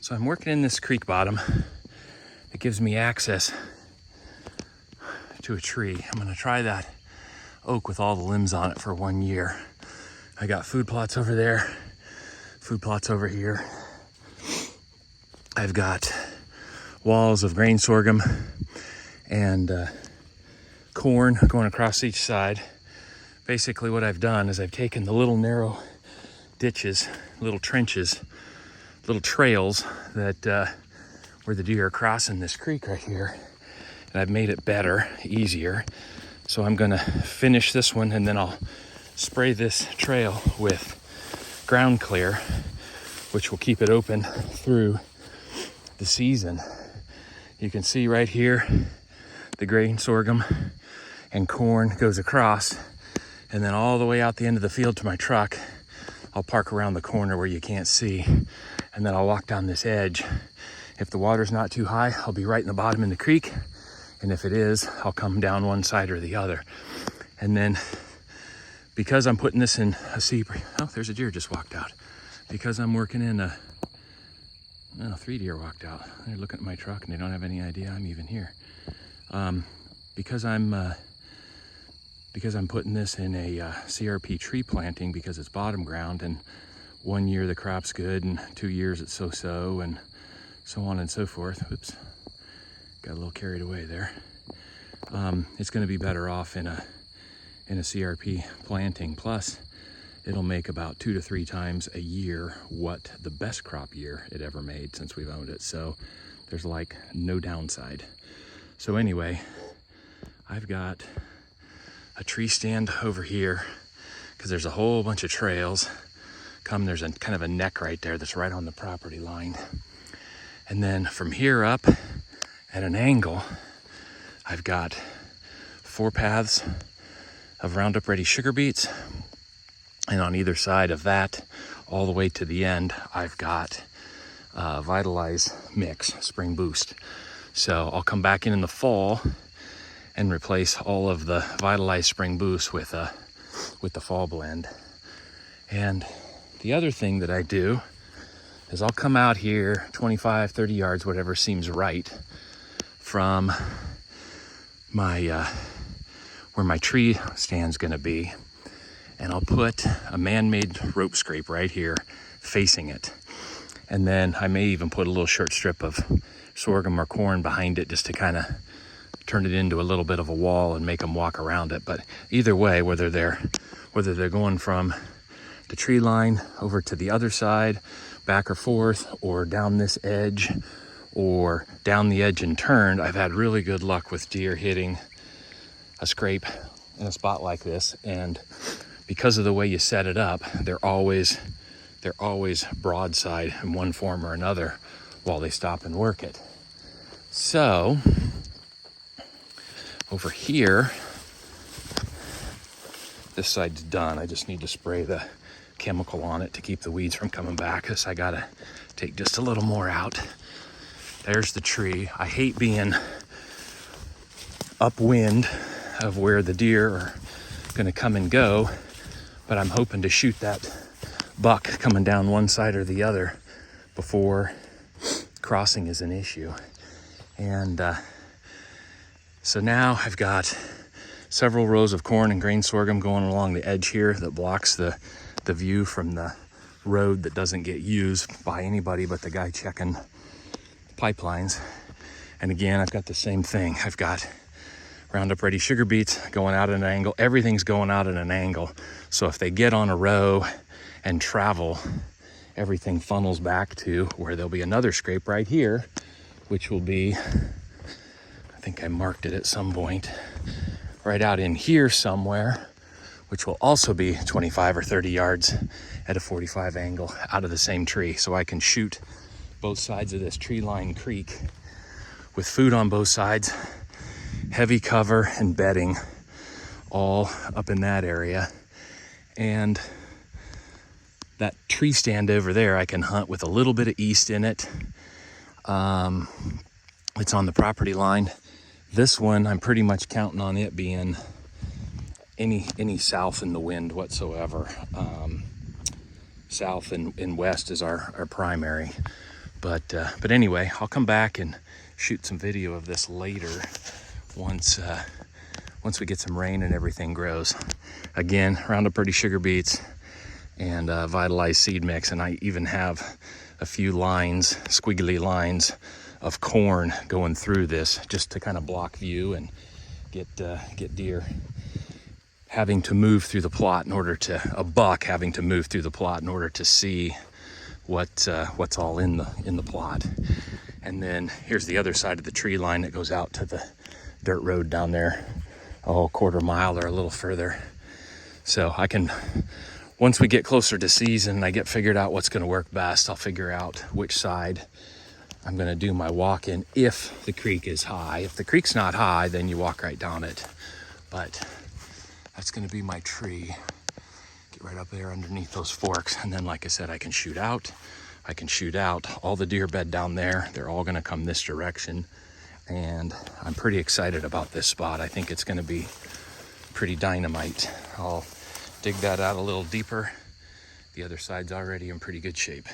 So I'm working in this creek bottom. It gives me access to a tree. I'm gonna try that oak with all the limbs on it for 1 year. I got food plots over there, food plots over here. I've got walls of grain sorghum and corn going across each side. Basically what I've done is I've taken the little narrow ditches, little trenches, little trails that where the deer are crossing this creek right here, and I've made it better, easier. So I'm gonna finish this one and then I'll spray this trail with ground clear, which will keep it open through the season. You can see right here the grain sorghum and corn goes across, and then all the way out the end of the field to my truck. I'll park around the corner where you can't see, and then I'll walk down this edge. If the water's not too high, I'll be right in the bottom in the creek, and if it is, I'll come down one side or the other. And then because I'm putting this in a oh, there's a deer just walked out. Because I'm working in a, oh, 3 deer walked out. They're looking at my truck and they don't have any idea I'm even here. Because I'm putting this in a CRP tree planting because it's bottom ground, and 1 year the crop's good and 2 years it's so-so, and so on and so forth. Oops, got a little carried away there. It's gonna be better off in a CRP planting. Plus, it'll make about 2 to 3 times a year what the best crop year it ever made since we've owned it. So there's like no downside. So anyway, I've got a tree stand over here because there's a whole bunch of trails. There's a kind of a neck right there that's right on the property line. And then from here up at an angle, I've got 4 paths of Roundup Ready sugar beets. And on either side of that, all the way to the end, I've got Vitalize Mix Spring Boost. So I'll come back in the fall and replace all of the Vitalize Spring Boost with the fall blend. And the other thing that I do is I'll come out here 25, 30 yards, whatever seems right, from my where my tree stand's gonna be, and I'll put a man-made rope scrape right here facing it. And then I may even put a little short strip of sorghum or corn behind it just to kind of turn it into a little bit of a wall and make them walk around it. But either way, whether they're going from the tree line over to the other side, back or forth, or down this edge, or down the edge and turned, I've had really good luck with deer hitting a scrape in a spot like this. And because of the way you set it up, they're always broadside in one form or another while they stop and work it. So over here, this side's done. I just need to spray the chemical on it to keep the weeds from coming back, because I gotta take just a little more out. There's the tree. I hate being upwind of where the deer are gonna come and go, but I'm hoping to shoot that buck coming down one side or the other before crossing is an issue. And so now I've got several rows of corn and grain sorghum going along the edge here that blocks the view from the road that doesn't get used by anybody but the guy checking pipelines. And again, I've got the same thing. I've got Roundup Ready sugar beets going out at an angle. Everything's going out at an angle. So if they get on a row and travel, everything funnels back to where there'll be another scrape right here, which will be, I think I marked it at some point, right out in here somewhere, which will also be 25 or 30 yards at a 45 angle out of the same tree. So I can shoot both sides of this tree line creek with food on both sides, heavy cover and bedding all up in that area. And that tree stand over there, I can hunt with a little bit of east in it. It's on the property line. This one, I'm pretty much counting on it being any south in the wind whatsoever. South and west is our primary. But anyway, I'll come back and shoot some video of this later once we get some rain and everything grows. Again, Roundup Ready sugar beets and vitalized seed mix, and I even have a few lines, squiggly lines of corn going through this just to kind of block view and get deer having to move through the plot in order to, a buck having to move through the plot in order to see what's all in the plot. And then here's the other side of the tree line that goes out to the dirt road down there, a quarter mile or a little further. So I can, once we get closer to season and I get figured out what's going to work best, I'll figure out which side I'm going to do my walk in if the creek is high. If the creek's not high, then you walk right down it. But that's going to be my tree. Get right up there underneath those forks. And then, like I said, I can shoot out. I can shoot out all the deer bed down there. They're all going to come this direction. And I'm pretty excited about this spot. I think it's going to be pretty dynamite. I'll dig that out a little deeper. The other side's already in pretty good shape.